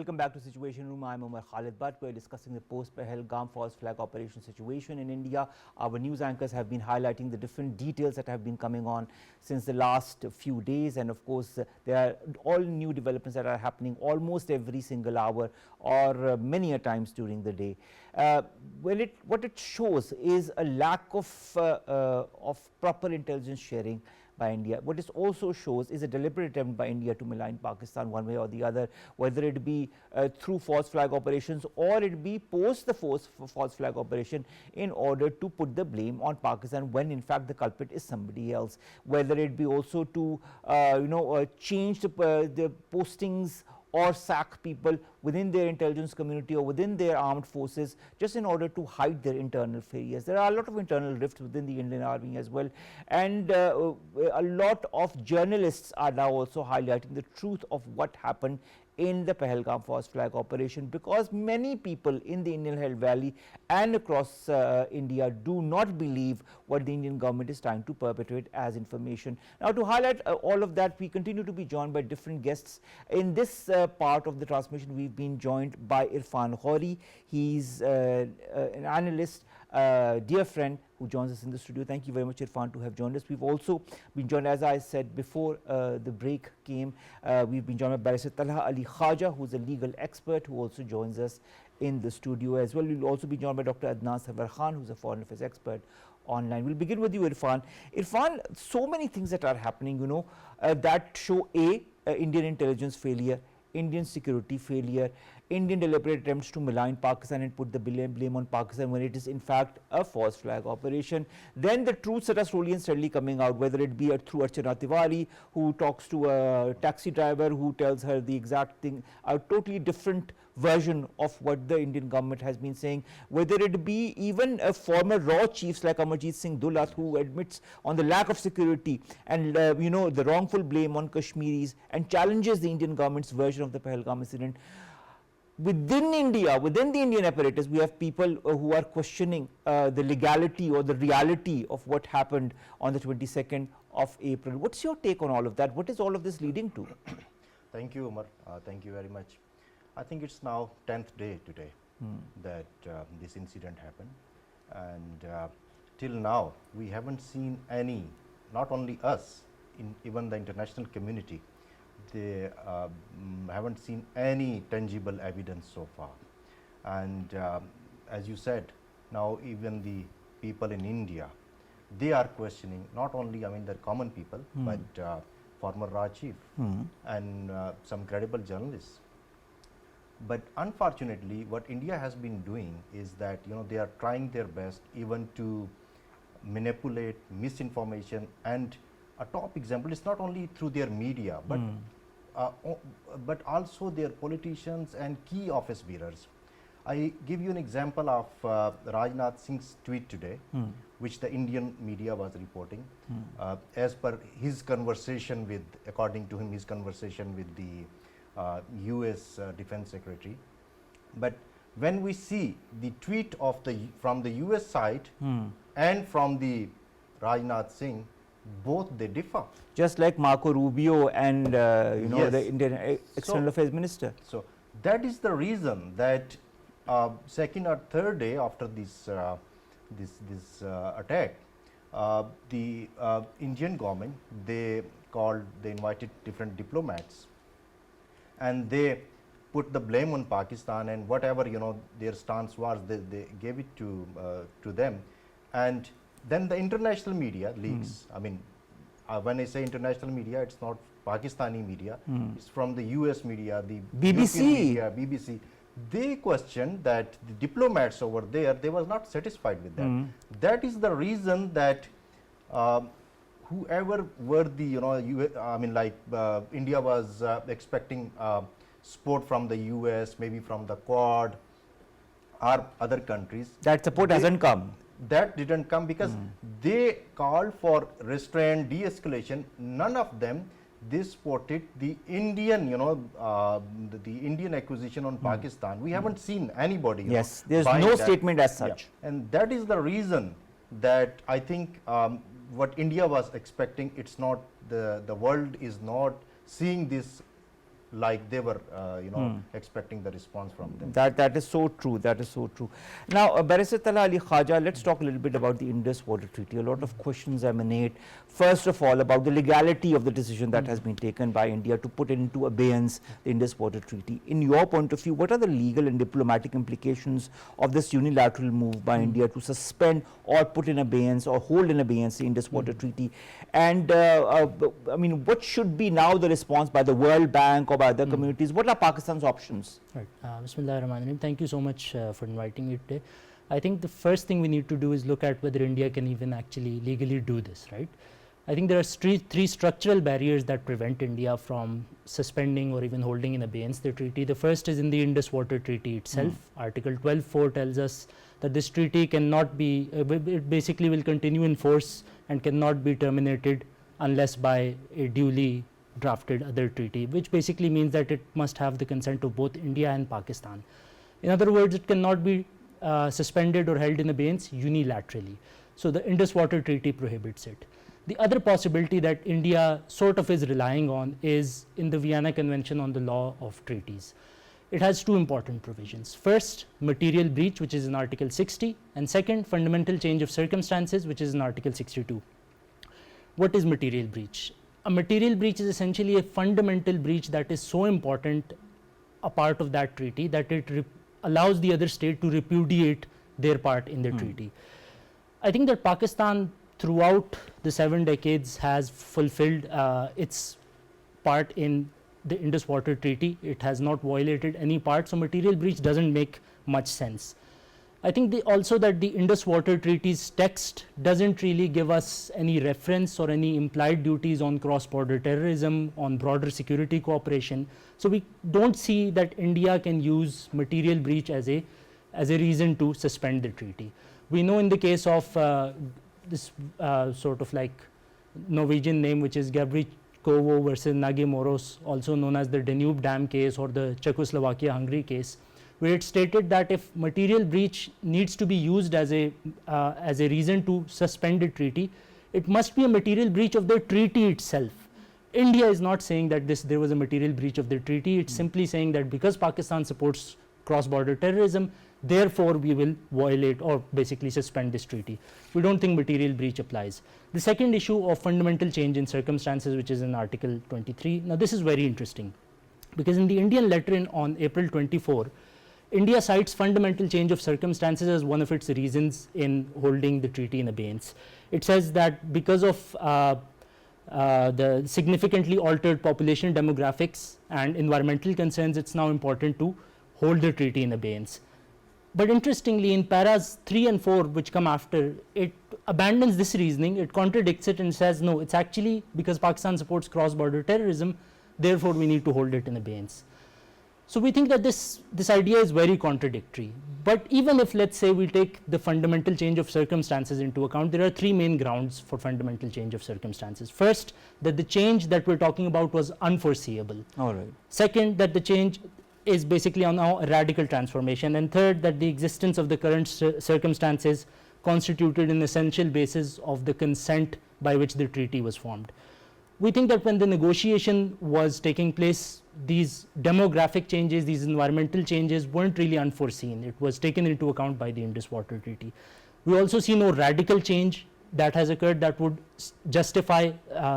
welcome back to Situation Room. I'm Omar Khalid, but we're discussing the post-Palagham false flag operation situation in India. Our news anchors have been highlighting the different details that have been coming on since the last few days, and of course there are all new developments that are happening almost every single hour or many a times during the day. What it shows is a lack of proper intelligence sharing by India. What it also shows is a deliberate attempt by India to malign Pakistan one way or the other, whether it be through false flag operations or it be post the false flag operation, in order to put the blame on Pakistan when in fact the culprit is somebody else, whether it be also to change the postings or sack people within their intelligence community or within their armed forces, just in order to hide their internal failures. There are a lot of internal rifts within the Indian Army as well, and a lot of journalists are now also highlighting the truth of what happened in the Palagham false flag operation, because many people in the Indian Hill Valley and across India do not believe what the Indian government is trying to perpetuate as information. Now, to highlight all of that, we continue to be joined by different guests. In this part of the transmission, we've been joined by Irfan Ghouri. He's an analyst, dear friend who joins us in the studio. Thank you very much, Irfan, to have joined us. We've also been joined, as I said before the break came, we've been joined by Barrister Talha Khwaja, who's a legal expert, who also joins us in the studio as well. We'll also be joined by Dr. Adnan, who's a foreign affairs expert online. We'll begin with you, Irfan. Irfan, so many things that are happening, that show Indian intelligence failure, Indian security failure, Indian deliberate attempts to malign Pakistan and put the blame on Pakistan when it is in fact a false flag operation. Then the truths that are slowly and steadily coming out, whether it be through Archana Tiwari, who talks to a taxi driver who tells her the exact thing, a totally different version of what the Indian government has been saying, whether it be even former raw chiefs like Amarjit Singh Dulat, who admits on the lack of security and the wrongful blame on Kashmiris and challenges the Indian government's version of the Palagham incident. Within India, within the Indian apparatus, we have people who are questioning the legality or the reality of what happened on the 22nd of April. What's your take on all of that? What is all of this leading to? Thank you, Omar. Thank you very much. I think it's now 10th day today that this incident happened, and till now we haven't seen any, not only us, even the international community, they haven't seen any tangible evidence so far. And as you said, now even the people in India, they are questioning, not only the common people, but former Raw chief and some credible journalists. But unfortunately, what India has been doing is that they are trying their best even to manipulate misinformation. And a top example is not only through their media, but also their politicians and key office bearers. I give you an example of Rajnath Singh's tweet today, which the Indian media was reporting, as per his conversation with, according to him, his conversation with the US Defense Secretary. But when we see the tweet of from the US side and from the Rajnath Singh, both they differ. Just like Marco Rubio and Yes. the Indian External Affairs Minister. So that is the reason that second or third day after this attack, the Indian government, they invited different diplomats, and they put the blame on Pakistan, and whatever their stance was, they gave it to them. And then the international media leaks. When I say international media, it's not Pakistani media, it's from the US media, the BBC. European media, BBC. They questioned that the diplomats over there, they was not satisfied with that. That is the reason that whoever were the India was expecting support from the US, maybe from the Quad or other countries. That support hasn't come. That didn't come because they called for restraint, de-escalation. None of them, they supported the Indian, the Indian acquisition on Pakistan. We haven't seen anybody. Yes, there's no statement as such. Yeah. And that is the reason that I think what India was expecting, it's not, the world is not seeing this like they were, expecting the response from them. That is so true. That is so true. Now, Barrister Talha Ali Khwaja, let's talk a little bit about the Indus Water Treaty. A lot of questions emanate, first of all, about the legality of the decision that has been taken by India to put into abeyance the Indus Water Treaty. In your point of view, what are the legal and diplomatic implications of this unilateral move by India to suspend or put in abeyance or hold in abeyance the Indus Water Treaty? And I mean, what should be now the response by the World Bank or by other communities? What are Pakistan's options? Right. Bismillahirrahmanirrahim. Thank you so much for inviting me today. I think the first thing we need to do is look at whether India can even actually legally do this, right? I think there are three structural barriers that prevent India from suspending or even holding in abeyance the treaty. The first is in the Indus Water Treaty itself. Article 12.4 tells us that this treaty cannot be, it basically will continue in force and cannot be terminated unless by a duly drafted other treaty, which basically means that it must have the consent of both India and Pakistan. In other words, it cannot be suspended or held in abeyance unilaterally. So the Indus Water Treaty prohibits it. The other possibility that India sort of is relying on is in the Vienna Convention on the Law of Treaties. It has two important provisions. First, material breach, which is in Article 60, and second, fundamental change of circumstances, which is in Article 62. What is material breach? A material breach is essentially a fundamental breach that is so important a part of that treaty that it allows the other state to repudiate their part in the treaty. I think that Pakistan throughout the 7 decades has fulfilled its part in the Indus Water Treaty. It has not violated any part, so material breach doesn't make much sense. I think also that the Indus Water Treaty's text doesn't really give us any reference or any implied duties on cross-border terrorism, on broader security cooperation. So we don't see that India can use material breach as a reason to suspend the treaty. We know in the case of this sort of like Norwegian name, which is Gabri Kovo versus Nage Moros, also known as the Danube Dam case or the Czechoslovakia-Hungary case, where it stated that if material breach needs to be used as a reason to suspend a treaty, it must be a material breach of the treaty itself. India is not saying that there was a material breach of the treaty. It's simply saying that because Pakistan supports cross-border terrorism, therefore we will violate or basically suspend this treaty. We don't think material breach applies. The second issue of fundamental change in circumstances, which is in Article 23. Now this is very interesting because in the Indian letter on April 24, India cites fundamental change of circumstances as one of its reasons in holding the treaty in abeyance. It says that because of the significantly altered population demographics and environmental concerns, it's now important to hold the treaty in abeyance. But interestingly, in paras 3 and 4, which come after, it abandons this reasoning, it contradicts it and says, no, it's actually because Pakistan supports cross-border terrorism, therefore we need to hold it in abeyance. So we think that this idea is very contradictory. But even if, let's say, we take the fundamental change of circumstances into account, there are three main grounds for fundamental change of circumstances. First, that the change that we're talking about was unforeseeable. All right. Second, that the change is basically now a radical transformation. And third, that the existence of the current circumstances constituted an essential basis of the consent by which the treaty was formed. We think that when the negotiation was taking place, these demographic changes, these environmental changes weren't really unforeseen. It was taken into account by the Indus Water Treaty. We also see no radical change that has occurred that would justify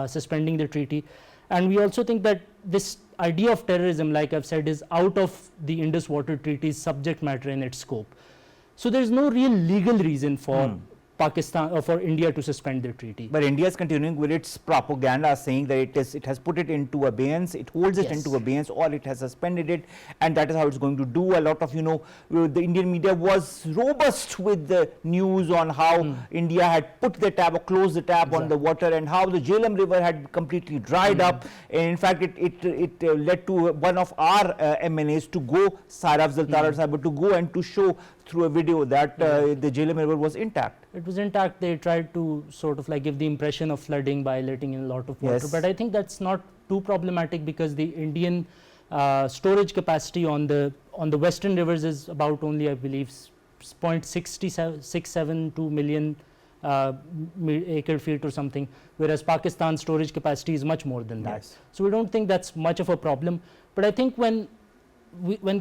suspending the treaty. And we also think that this idea of terrorism, like I've said, is out of the Indus Water Treaty's subject matter and its scope. So there's no real legal reason for Pakistan or for India to suspend the treaty. But India is continuing with its propaganda, saying that it has put it into abeyance, it holds it into abeyance, or it has suspended it, and that is how it's going to do. A lot of, the Indian media was robust with the news on how India had put the tap or closed the tap on the water, and how the Jhelum River had completely dried up. And in fact, it led to one of our MNAs to go, Saraf Zaltara Sahib, to go and to show through a video that the Jhelum River was intact. It was intact. They tried to sort of like give the impression of flooding by letting in a lot of water. But I think that's not too problematic because the Indian storage capacity on the western rivers is about only, I believe, 0.672 million acre feet or something, whereas Pakistan's storage capacity is much more than that. Yes. So we don't think that's much of a problem. But I think when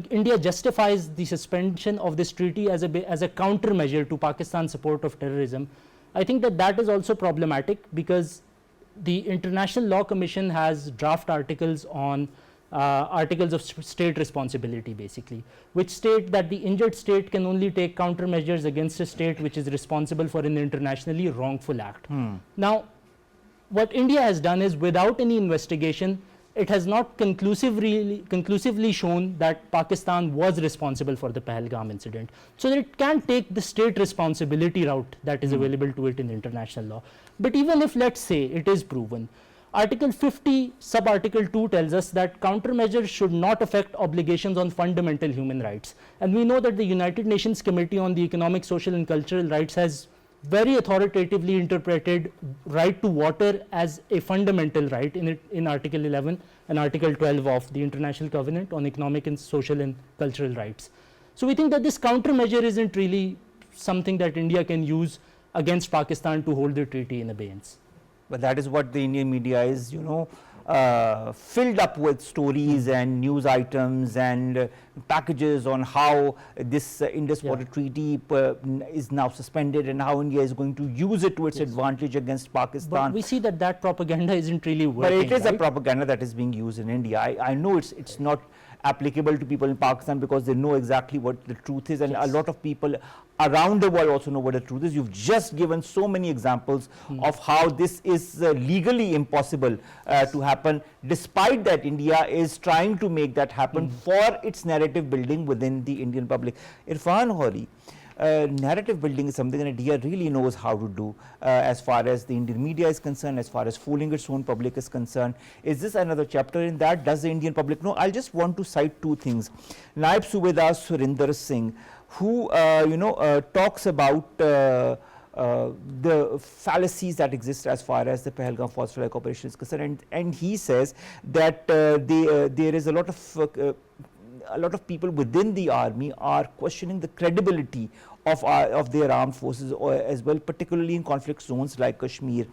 India justifies the suspension of this treaty as a countermeasure to Pakistan's support of terrorism, I think that is also problematic, because the International Law Commission has draft articles on articles of state responsibility, basically, which state that the injured state can only take countermeasures against a state which is responsible for an internationally wrongful act. Now, what India has done is, without any investigation, it has not conclusively shown that Pakistan was responsible for the Palagham incident. So that it can take the state responsibility route that is available to it in international law. But even if, let's say, it is proven, Article 50, sub-article 2 tells us that countermeasures should not affect obligations on fundamental human rights. And we know that the United Nations Committee on the Economic, Social and Cultural Rights has very authoritatively interpreted right to water as a fundamental right in Article 11 and Article 12 of the International Covenant on Economic and Social and Cultural Rights. So we think that this countermeasure isn't really something that India can use against Pakistan to hold the treaty in abeyance. But that is what the Indian media is, filled up with stories and news items and packages on how this Indus Water Treaty is now suspended and how India is going to use it to its advantage against Pakistan. But we see that propaganda isn't really working. But it is right? a propaganda that is being used in India. I know it's not applicable to people in Pakistan because they know exactly what the truth is, and a lot of people around the world also know what the truth is. You've just given so many examples of how this is legally impossible to happen, despite that India is trying to make that happen for its narrative building within the Indian public. Irfan, Ghouri, narrative building is something that India really knows how to do as far as the Indian media is concerned, as far as fooling its own public is concerned. Is this another chapter in that? Does the Indian public know? I'll just want to cite two things. Naib Subedar Surinder Singh, who talks about the fallacies that exist as far as the Palagham false flag operation is concerned, and he says that there is a lot of people within the army are questioning the credibility of their armed forces as well, particularly in conflict zones like Kashmir.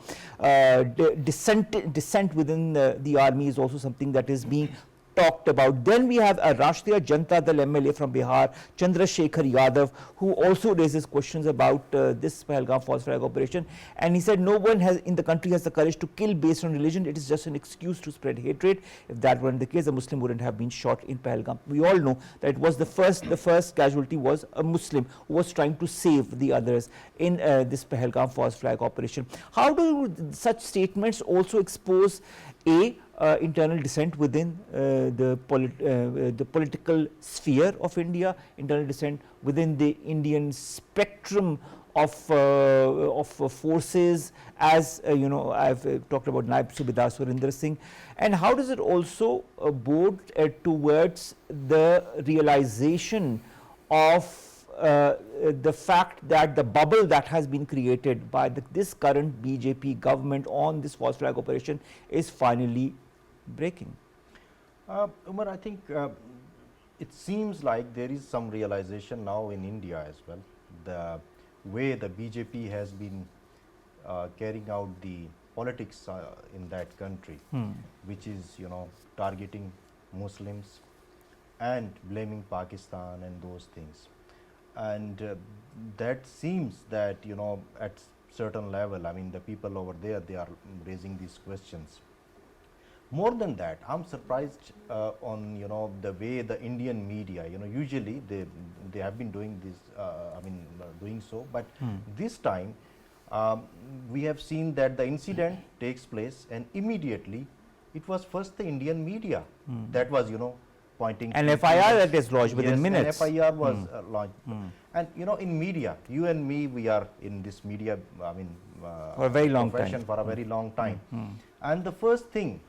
Dissent within the army is also something that is being talked about. Then we have a Rashtriya Janata Dal MLA from Bihar, Chandrasekhar Yadav, who also raises questions about this Palagham false flag operation, and he said no one in the country has the courage to kill based on religion. It is just an excuse to spread hatred. If that weren't the case, a Muslim wouldn't have been shot in Palagham. We all know that it was the first casualty was a Muslim who was trying to save the others in this Palagham false flag operation. How do such statements also expose internal dissent within the political sphere of India, internal dissent within the Indian spectrum of forces, as I've talked about Naib Subedar Surinder Singh, and how does it also bode towards the realization of the fact that the bubble that has been created by this current BJP government on this false flag operation is finally breaking? Omar, I think it seems like there is some realization now in India as well. The way the BJP has been carrying out the politics in that country, which is targeting Muslims and blaming Pakistan and those things. And that seems that at certain level, I mean the people over there, they are raising these questions. More than that, I'm surprised on the way the Indian media, usually they have been doing this, doing so, but this time we have seen that the incident takes place and immediately it was first the Indian media that was pointing an to FIR that is lodged within minutes. An FIR was launched. And in media, you and me, we are in this media, for a very long profession time. for a very long time. And the first thing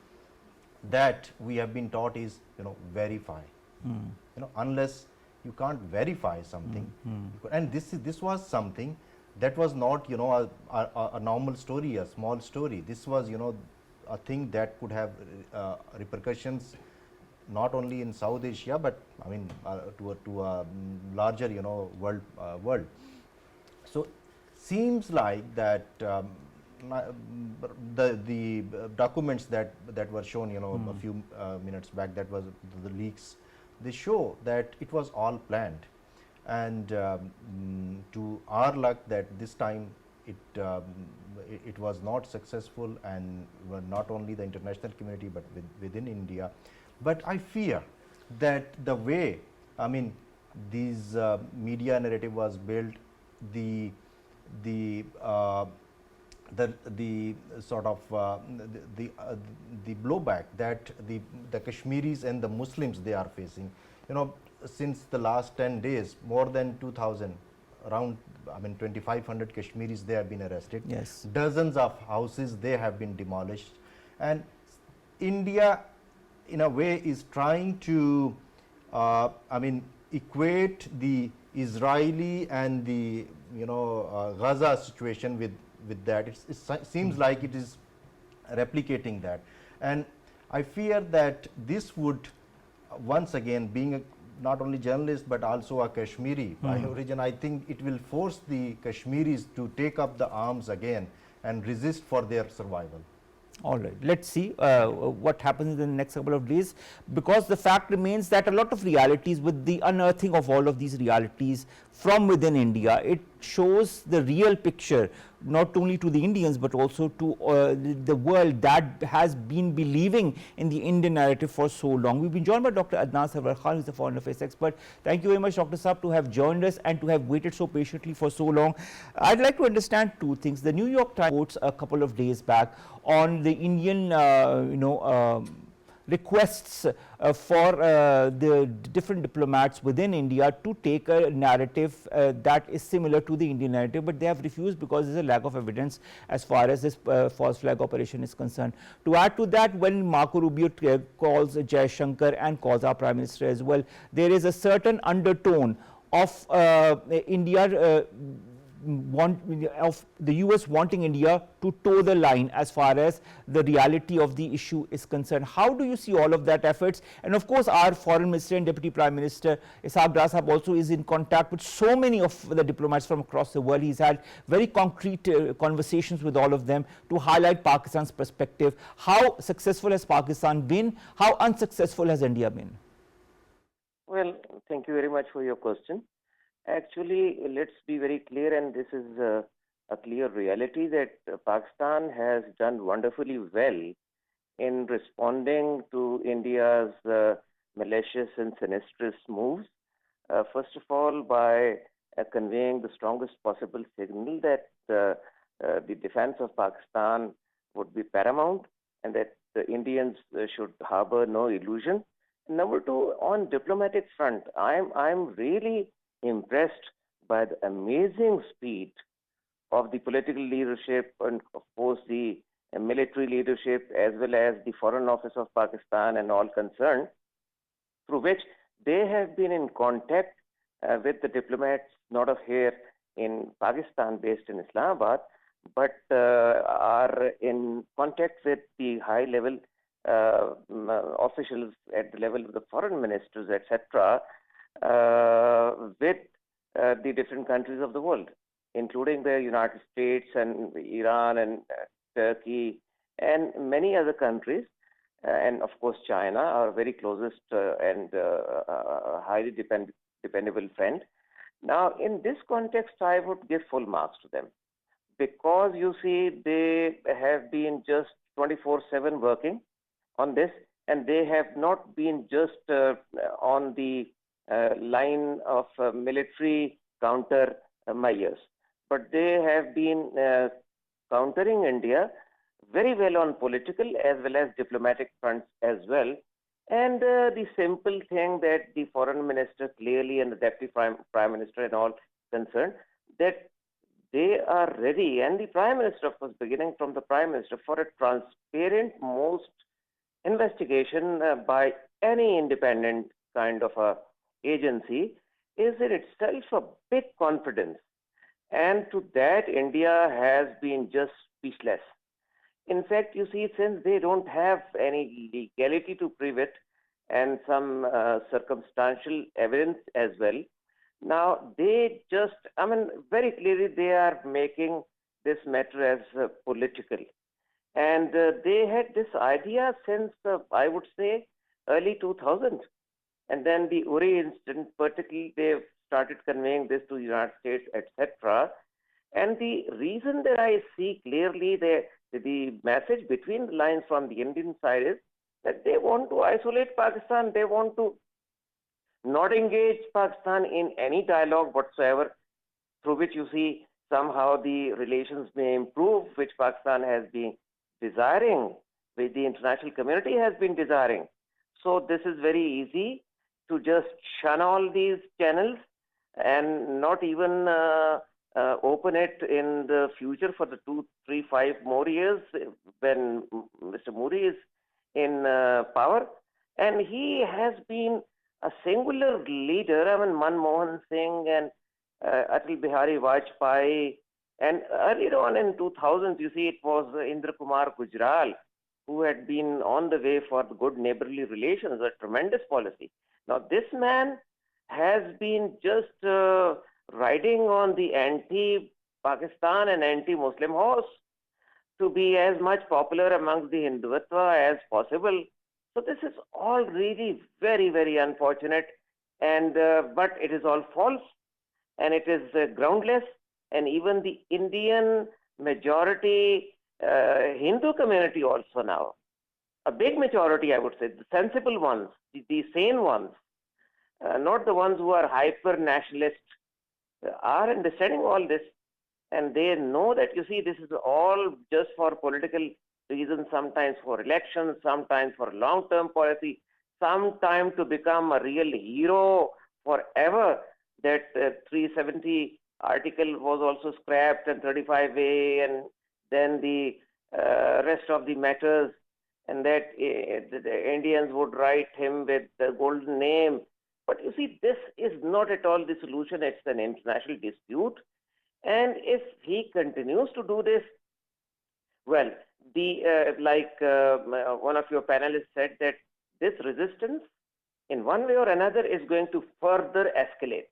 that we have been taught is verify. Unless you can't verify something, and this was something that was not a normal story, a small story. This was a thing that could have repercussions not only in South Asia, but to a larger world. So seems like that the documents that were shown, a few minutes back, that was the leaks, they show that it was all planned. And to our luck that this time it was not successful, and not only the international community but within India. But I fear that the way, I mean, these media narrative was built, the sort of the blowback that the Kashmiris and the Muslims they are facing, since the last 10 days, more than 2,000, around, I mean, 2,500 Kashmiris they have been arrested. Yes. Dozens of houses they have been demolished, and India, in a way, is trying to, I mean, equate the Israeli and the Gaza situation with that. It seems like it is replicating that, and I fear that this would once again, being a not only journalist but also a Kashmiri by origin, I think it will force the Kashmiris to take up the arms again and resist for their survival. All right, let's see what happens in the next couple of days, because the fact remains that a lot of realities, with the unearthing of all of these realities from within India, it shows the real picture, not only to the Indians but also to the world that has been believing in the Indian narrative for so long. We've been joined by Dr. Adnan Sarwar, who is the foreign affairs expert. Thank you very much, Dr. Saab, to have joined us and to have waited so patiently for so long. I'd like to understand two things. The New York Times reports a couple of days back on the Indian requests for the different diplomats within India to take a narrative that is similar to the Indian narrative, but they have refused because there is a lack of evidence as far as this false flag operation is concerned. To add to that, when Marco Rubio calls Jai Shankar and calls our Prime Minister as well, there is a certain undertone of India of the US wanting India to toe the line as far as the reality of the issue is concerned. How do you see all of that efforts? And of course, our Foreign Minister and Deputy Prime Minister Ishaq Dar Sahab also is in contact with so many of the diplomats from across the world. He's had very concrete conversations with all of them to highlight Pakistan's perspective. How successful has Pakistan been? How unsuccessful has India been? Well, thank you very much for your question. Actually, let's be very clear, and this is a clear reality, that Pakistan has done wonderfully well in responding to India's malicious and sinistrous moves. First of all, by conveying the strongest possible signal that the defense of Pakistan would be paramount and that the Indians should harbor no illusion. Number two, on diplomatic front, I'm really impressed by the amazing speed of the political leadership and, of course, the military leadership as well as the Foreign Office of Pakistan and all concerned, through which they have been in contact with the diplomats not of here in Pakistan based in Islamabad, but are in contact with the high-level officials at the level of the foreign ministers, etc., with the different countries of the world, including the United States and Iran and Turkey and many other countries, and of course China, our very closest and highly dependable friend. Now, in this context, I would give full marks to them, because you see, they have been just 24/7 working on this, and they have not been just on the line of military counter measures, but they have been countering India very well on political as well as diplomatic fronts as well. And the simple thing that the foreign minister clearly and the deputy prime minister and all concerned, that they are ready, and the prime minister, of course, beginning from the prime minister, for a transparent most investigation by any independent kind of a agency, is in itself a big confidence. And to that, India has been just speechless. In fact, you see, since they don't have any legality to prove it and some circumstantial evidence as well, Now, they just, I mean, very clearly they are making this matter as political. And they had this idea since, I would say, early 2000. And then the Uri incident, particularly, they started conveying this to the United States, etc. And the reason that I see clearly the message between the lines from the Indian side is that they want to isolate Pakistan. They want to not engage Pakistan in any dialogue whatsoever, through which you see somehow the relations may improve, which Pakistan has been desiring, which the international community has been desiring. So this is very easy to just shun all these channels and not even open it in the future for the 2, 3, 5 more years when Mr. Modi is in power. And he has been a singular leader. I mean, Manmohan Singh and Atal Bihari Vajpayee, and earlier on in 2000s, you see, it was Indra Kumar Gujral who had been on the way for the good neighborly relations, a tremendous policy. Now, this man has been just riding on the anti-Pakistan and anti-Muslim horse to be as much popular amongst the Hindutva as possible. So this is all really very, very unfortunate, and but it is all false, and it is groundless, and even the Indian majority Hindu community also now, a big majority, I would say, the sensible ones, the sane ones, not the ones who are hyper-nationalist, are understanding all this, and they know that, you see, this is all just for political reasons, sometimes for elections, sometimes for long-term policy, sometimes to become a real hero forever. That 370 article was also scrapped, and 35A, and then the rest of the matters, and that the Indians would write him with the golden name. But you see, this is not at all the solution. It's an international dispute. And if he continues to do this, well, one of your panelists said that this resistance, in one way or another, is going to further escalate.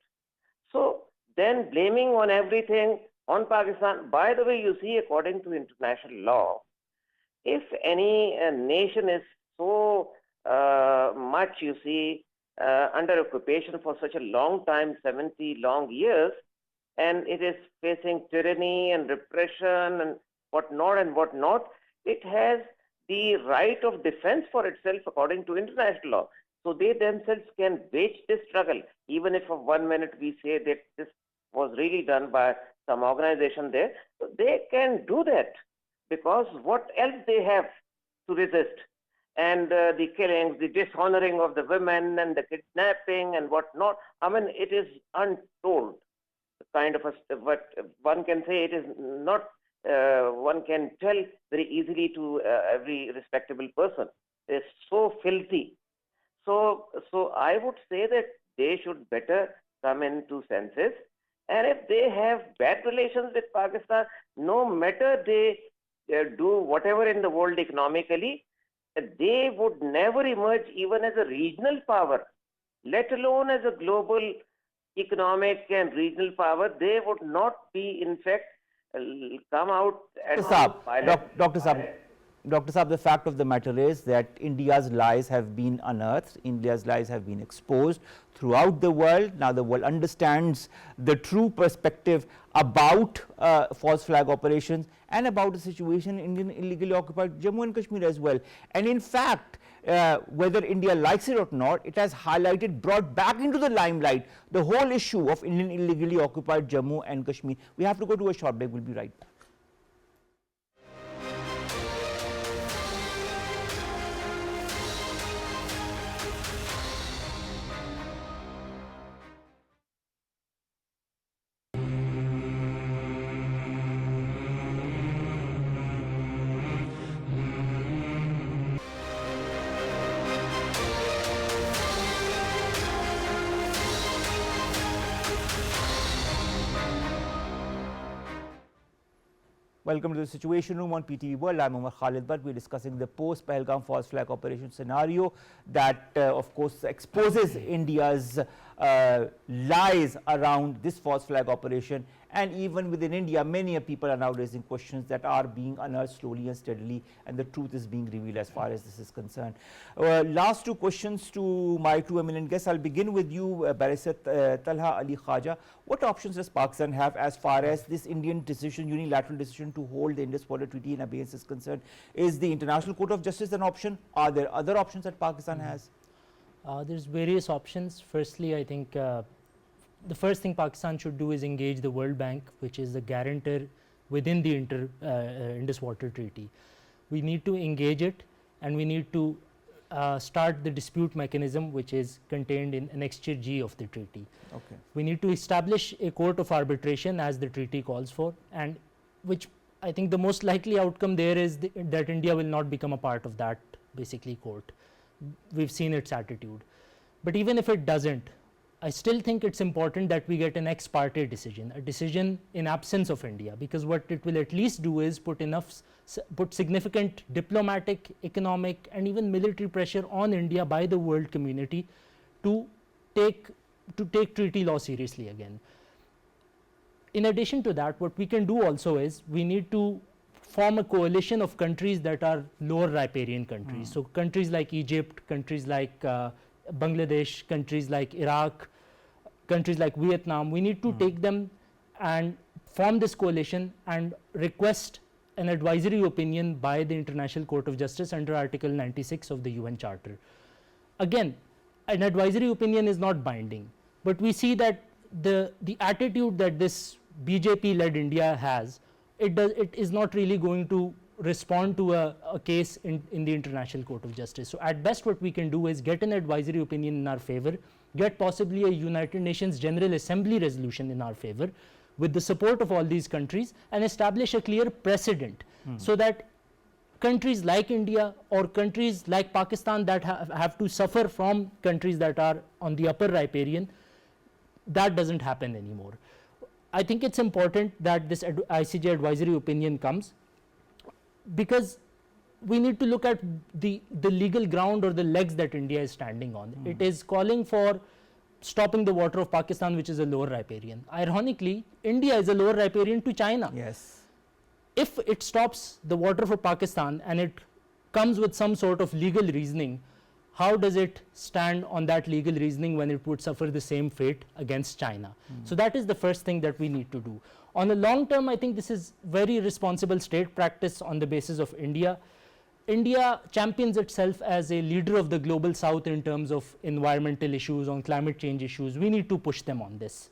So then blaming on everything on Pakistan, by the way, you see, according to international law, if any nation is so much, you see, under occupation for such a long time, 70 long years, and it is facing tyranny and repression and whatnot, it has the right of defense for itself according to international law. So they themselves can wage this struggle, even if for 1 minute we say that this was really done by some organization there. So they can do that, because what else they have to resist? And the killings, the dishonoring of the women, and the kidnapping and whatnot. I mean, it is untold. Kind of what one can say, it is not. One can tell very easily to every respectable person. It's so filthy. So I would say that they should better come into senses. And if they have bad relations with Pakistan, no matter they do whatever in the world economically, they would never emerge even as a regional power, let alone as a global economic and regional power. They would not be, in fact, come out as Dr. Saab, the fact of the matter is that India's lies have been unearthed, India's lies have been exposed throughout the world. Now the world understands the true perspective about false flag operations and about the situation in Indian illegally occupied Jammu and Kashmir as well. And in fact, whether India likes it or not, it has highlighted, brought back into the limelight the whole issue of Indian illegally occupied Jammu and Kashmir. We have to go to a short break. We'll be right back. Welcome to the Situation Room on PTV World. I'm Omar Khalid, but we're discussing the post-Palagham false flag operation scenario that, of course, exposes India's lies around this false flag operation. And even within India, many people are now raising questions that are being unearthed slowly and steadily, and the truth is being revealed as far as this is concerned. Last two questions to my two eminent guests. I'll begin with you, Barrister Talha Ali Khwaja. What options does Pakistan have as far as this Indian decision, unilateral decision to hold the Indus Water Treaty in abeyance is concerned? Is the International Court of Justice an option? Are there other options that Pakistan has? There's various options. Firstly, I think the first thing Pakistan should do is engage the World Bank, which is the guarantor within the Indus Water Treaty. We need to engage it, and we need to start the dispute mechanism, which is contained in Annexure G of the treaty. Okay. We need to establish a court of arbitration as the treaty calls for, and which I think the most likely outcome there is that India will not become a part of that basically court. We've seen its attitude. But even if it doesn't, I still think it's important that we get an ex parte decision, a decision in absence of India, because what it will at least do is put significant diplomatic, economic and even military pressure on India by the world community to take treaty law seriously again. In addition to that, what we can do also is we need to form a coalition of countries that are lower riparian countries. So countries like Egypt, countries like Bangladesh, countries like Iraq, countries like Vietnam, we need to take them and form this coalition and request an advisory opinion by the International Court of Justice under Article 96 of the UN Charter. Again, an advisory opinion is not binding, but we see that the attitude that this BJP-led India has, it is not really going to respond to a case in the International Court of Justice. So at best what we can do is get an advisory opinion in our favor, get possibly a United Nations General Assembly resolution in our favor with the support of all these countries, and establish a clear precedent so that countries like India or countries like Pakistan that have to suffer from countries that are on the upper riparian, that doesn't happen anymore. I think it's important that this ICJ advisory opinion comes, because we need to look at the legal ground or the legs that India is standing on. It is calling for stopping the water of Pakistan, which is a lower riparian. Ironically, India is a lower riparian to China. Yes. If it stops the water for Pakistan and it comes with some sort of legal reasoning, how does it stand on that legal reasoning when it would suffer the same fate against China? So that is the first thing that we need to do. On the long term, I think this is very responsible state practice on the basis of India. India champions itself as a leader of the global south in terms of environmental issues, on climate change issues. We need to push them on this.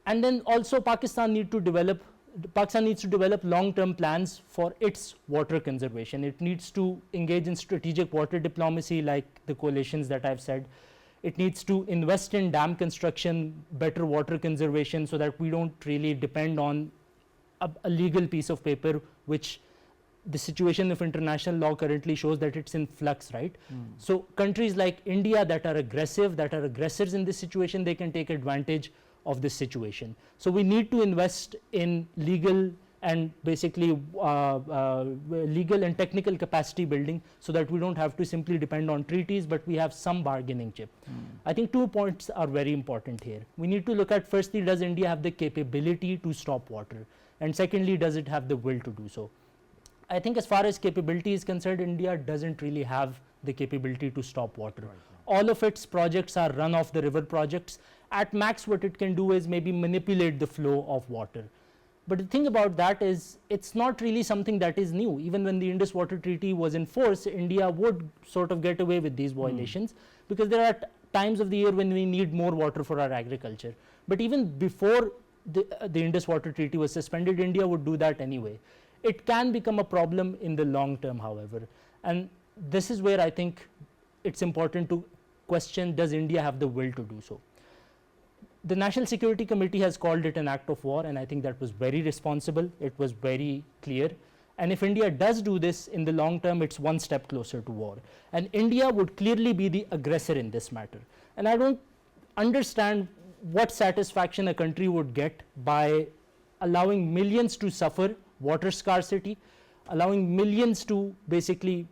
And then also Pakistan needs to develop long-term plans for its water conservation. It needs to engage in strategic water diplomacy like the coalitions that I've said. It needs to invest in dam construction, better water conservation, so that we don't really depend on a legal piece of paper, which the situation of international law currently shows that it's in flux, right? So countries like India that are aggressive, that are aggressors in this situation, they can take advantage of this situation. So we need to invest in legal and basically legal and technical capacity building, so that we don't have to simply depend on treaties, but we have some bargaining chip. I think 2 points are very important here. We need to look at, firstly, does India have the capability to stop water? And secondly, does it have the will to do so? I think as far as capability is concerned, India doesn't really have the capability to stop water. All of its projects are run off the river projects. At max, what it can do is maybe manipulate the flow of water. But the thing about that is, it's not really something that is new. Even when the Indus Water Treaty was in force, India would sort of get away with these violations, because there are times of the year when we need more water for our agriculture. But even before the Indus Water Treaty was suspended, India would do that anyway. It can become a problem in the long term, however. And this is where I think it's important to question, does India have the will to do so? The National Security Committee has called it an act of war, and I think that was very responsible. It was very clear. And if India does do this in the long term, it's one step closer to war. And India would clearly be the aggressor in this matter. And I don't understand what satisfaction a country would get by allowing millions to suffer water scarcity, allowing millions to basically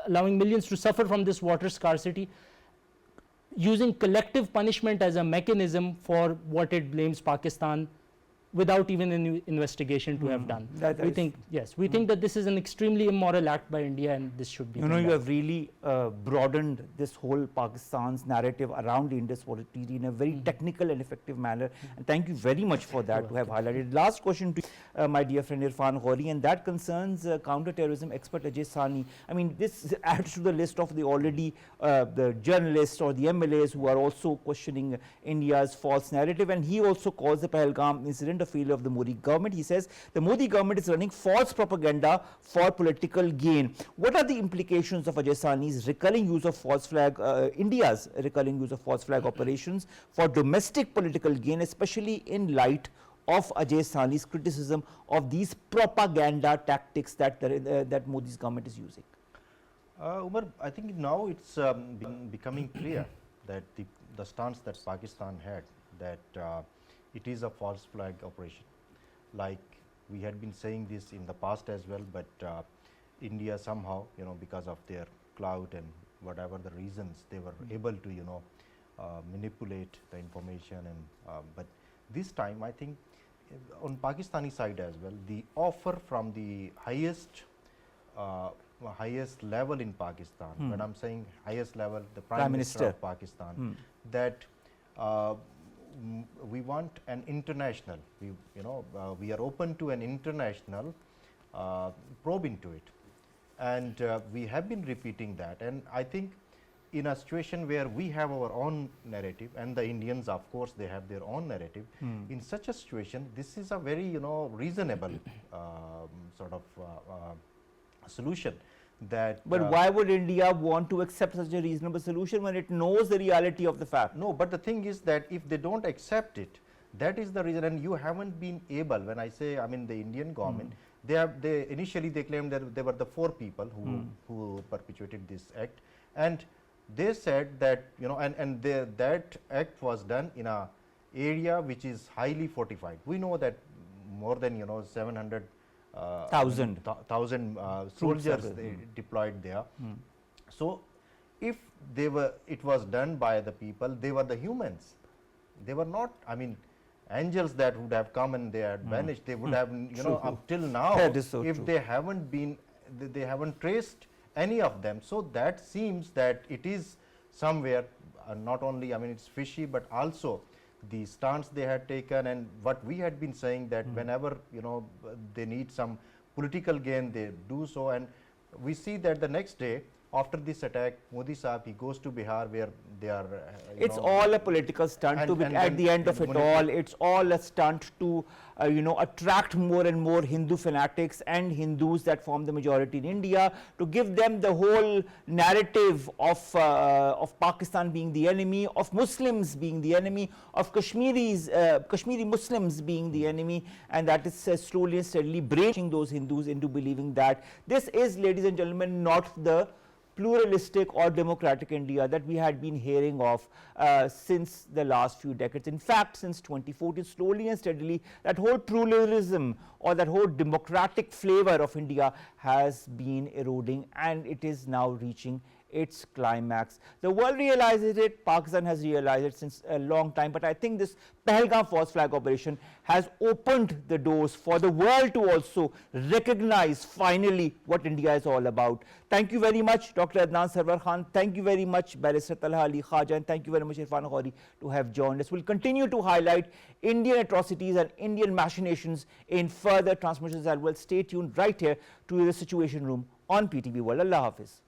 allowing millions to suffer from this water scarcity, using collective punishment as a mechanism for what it blames Pakistan without even an investigation to have done. We think, yes, we think that this is an extremely immoral act by India, and this should be. You know, you have really broadened this whole Pakistan's narrative around the Indus Water Treaty in a very technical and effective manner, and thank you very much for that to have highlighted. Last question to my dear friend Irfan Ghouri, and that concerns counter-terrorism expert Ajay Sani. I mean, this adds to the list of the already the journalists or the MLAs who are also questioning India's false narrative, and he also calls the Palagham incident a failure of the Modi government. He says the Modi government is running false propaganda for political gain. What are the implications of Ajay Sani's recurring use of false flag, India's recurring use of false flag operations for domestic political gain, especially in light of Ajay Sani's criticism of these propaganda tactics that that Modi's government is using? Umar, I think now it's becoming clear that the stance that Pakistan had, that it is a false flag operation. Like we had been saying this in the past as well, but India somehow, you know, because of their clout and whatever the reasons, they were able to, you know, manipulate the information. And but this time, I think on Pakistani side as well, the offer from the highest level in Pakistan, when I'm saying highest level, the Prime Minister of Pakistan, that we want an international, we are open to an international probe into it, and we have been repeating that. And I think in a situation where we have our own narrative, and the Indians, of course, they have their own narrative, in such a situation, this is a very, you know, reasonable sort of solution. That but why would India want to accept such a reasonable solution when it knows the reality of the fact? No, but the thing is that if they don't accept it, that is the reason. And you haven't been able, when I say, I mean the Indian government, they initially they claimed that they were the 4 people who perpetuated this act, and they said that, you know, and that act was done in a area which is highly fortified. We know that more than, you know, 700,000 soldiers they deployed there. So if it was done by the people, they were the humans. They were not, I mean, angels that would have come and they had vanished. They would have, you know, up till now, So if they haven't been, they haven't traced any of them. So that seems that it is somewhere, not only, I mean, it's fishy, but also the stance they had taken, and what we had been saying, that whenever, you know, they need some political gain, they do so. And we see that the next day after this attack, Modi Sahib, he goes to Bihar, where they are it's all a political stunt to at the end of it all. It's all a stunt to you know, attract more and more Hindu fanatics and Hindus that form the majority in India, to give them the whole narrative of Pakistan being the enemy, of Muslims being the enemy, of Kashmiri Muslims being the enemy, and that is slowly and steadily brainwashing those Hindus into believing that this is, ladies and gentlemen, not the pluralistic or democratic India that we had been hearing of since the last few decades. In fact, since 2014, slowly and steadily, that whole pluralism or that whole democratic flavor of India has been eroding, and it is now reaching its climax. The world realizes it, Pakistan has realized it since a long time, but I think this Palagham false flag operation has opened the doors for the world to also recognize finally what India is all about. Thank you very much, Dr. Adnan Sarwar Khan. Thank you very much, Barrister Talha Ali Khwaja, and thank you very much, Irfan Ghouri, to have joined us. We'll continue to highlight Indian atrocities and Indian machinations in further transmissions as well. Stay tuned right here to the Situation Room on PTV World. Allah Hafiz.